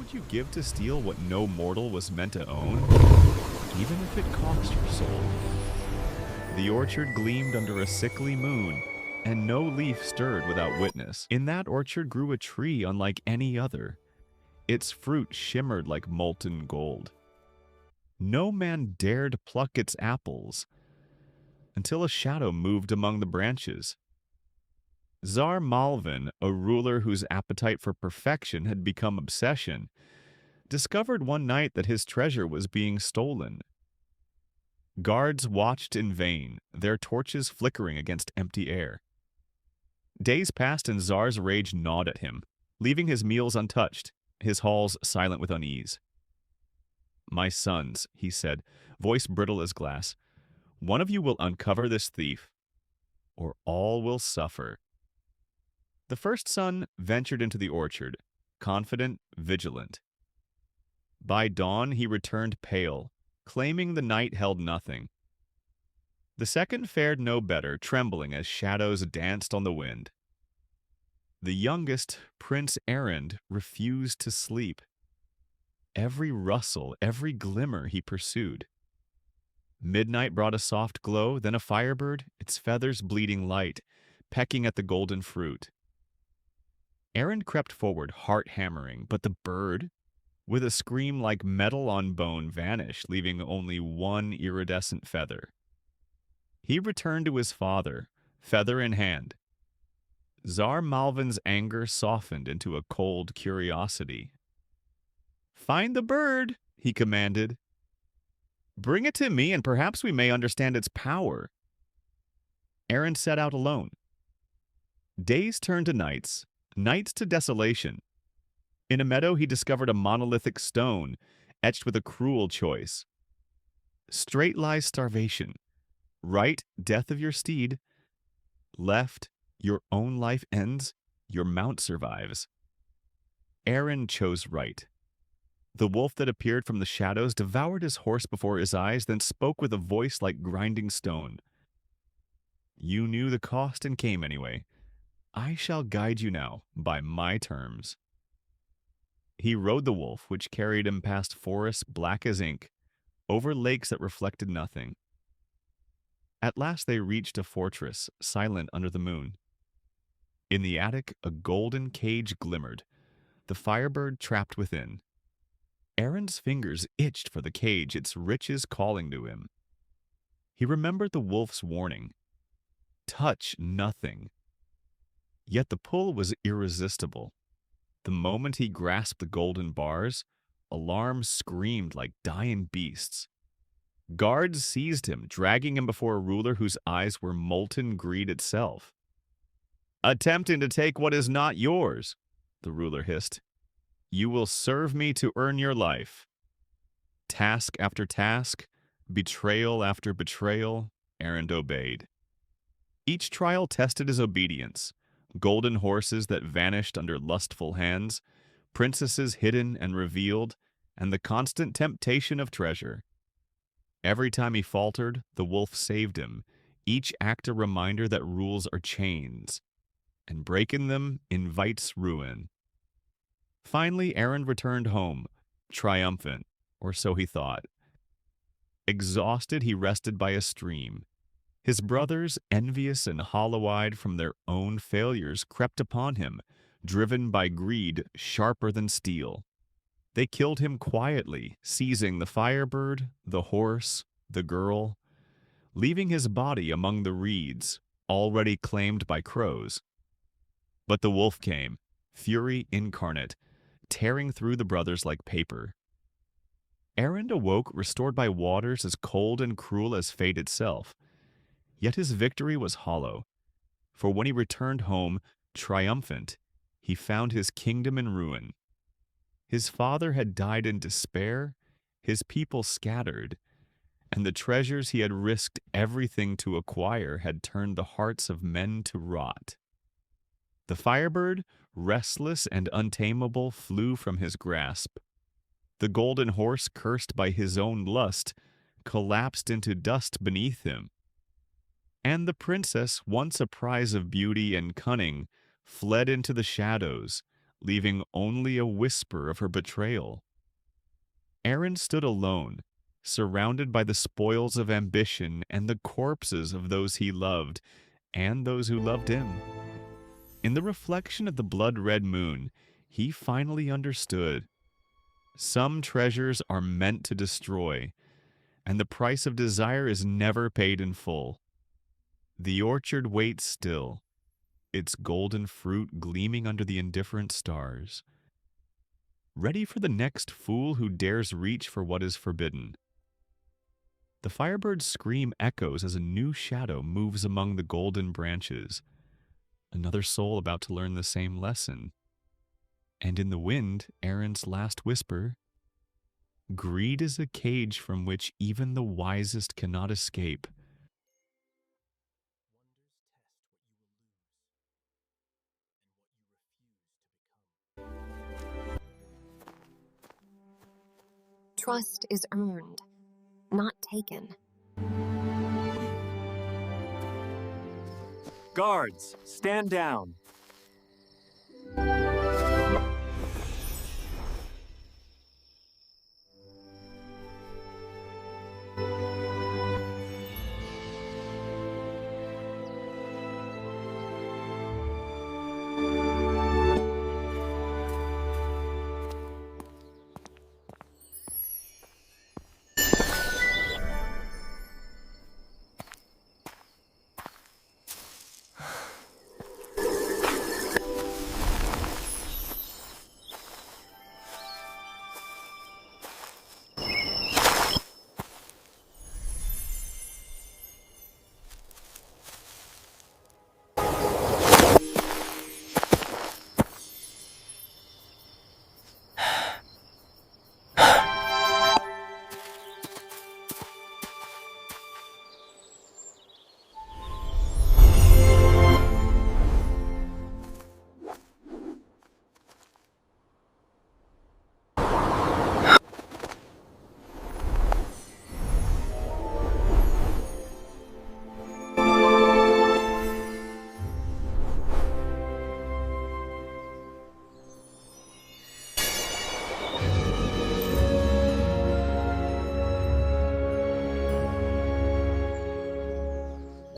would you give to steal what no mortal was meant to own, even if it cost your soul? The orchard gleamed under a sickly moon, and no leaf stirred without witness. In that orchard grew a tree unlike any other. Its fruit shimmered like molten gold. No man dared pluck its apples until a shadow moved among the branches. Tsar Malvin, a ruler whose appetite for perfection had become obsession, discovered one night that his treasure was being stolen. Guards watched in vain, their torches flickering against empty air. Days passed and Tsar's rage gnawed at him, leaving his meals untouched, his halls silent with unease. "My sons," he said, voice brittle as glass, "one of you will uncover this thief, or all will suffer." The first son ventured into the orchard, confident, vigilant. By dawn he returned pale, claiming the night held nothing. The second fared no better, trembling as shadows danced on the wind. The youngest, Prince Errand, refused to sleep. Every rustle, every glimmer he pursued. Midnight brought a soft glow, then a firebird, its feathers bleeding light, pecking at the golden fruit. Errand crept forward, heart hammering, but the bird, with a scream like metal on bone, vanished, leaving only one iridescent feather. He returned to his father, feather in hand. Tsar Malvin's anger softened into a cold curiosity. "Find the bird," he commanded. "Bring it to me, and perhaps we may understand its power." Aaron set out alone. Days turned to nights, nights to desolation. In a meadow, he discovered a monolithic stone, etched with a cruel choice. Straight lies starvation. Right, death of your steed. Left, your own life ends, your mount survives. Aaron chose right. The wolf that appeared from the shadows devoured his horse before his eyes, then spoke with a voice like grinding stone. "You knew the cost and came anyway. I shall guide you now, by my terms." He rode the wolf, which carried him past forests black as ink, over lakes that reflected nothing. At last they reached a fortress, silent under the moon. In the attic, a golden cage glimmered, the Firebird trapped within. Aaron's fingers itched for the cage, its riches calling to him. He remembered the wolf's warning. Touch nothing. Yet the pull was irresistible. The moment he grasped the golden bars, alarms screamed like dying beasts. Guards seized him, dragging him before a ruler whose eyes were molten greed itself. "Attempting to take what is not yours," the ruler hissed. "You will serve me to earn your life." Task after task, betrayal after betrayal, Aaron obeyed. Each trial tested his obedience. Golden horses that vanished under lustful hands, princesses hidden and revealed, and the constant temptation of treasure. Every time he faltered, the wolf saved him, each act a reminder that rules are chains, and breaking them invites ruin. Finally, Aaron returned home, triumphant, or so he thought. Exhausted, he rested by a stream. His brothers, envious and hollow-eyed from their own failures, crept upon him, driven by greed sharper than steel. They killed him quietly, seizing the Firebird, the horse, the girl, leaving his body among the reeds, already claimed by crows. But the wolf came, fury incarnate, tearing through the brothers like paper. Aaron awoke restored by waters as cold and cruel as fate itself. Yet his victory was hollow, for when he returned home, triumphant, he found his kingdom in ruin. His father had died in despair, his people scattered, and the treasures he had risked everything to acquire had turned the hearts of men to rot. The Firebird, restless and untamable, flew from his grasp. The golden horse, cursed by his own lust, collapsed into dust beneath him. And the princess, once a prize of beauty and cunning, fled into the shadows, leaving only a whisper of her betrayal. Aaron stood alone, surrounded by the spoils of ambition and the corpses of those he loved and those who loved him. In the reflection of the blood-red moon, he finally understood. Some treasures are meant to destroy, and the price of desire is never paid in full. The orchard waits still, its golden fruit gleaming under the indifferent stars, ready for the next fool who dares reach for what is forbidden. The firebird's scream echoes as a new shadow moves among the golden branches, another soul about to learn the same lesson. And in the wind, Aaron's last whisper, "Greed is a cage from which even the wisest cannot escape." Trust is earned, not taken. Guards, stand down.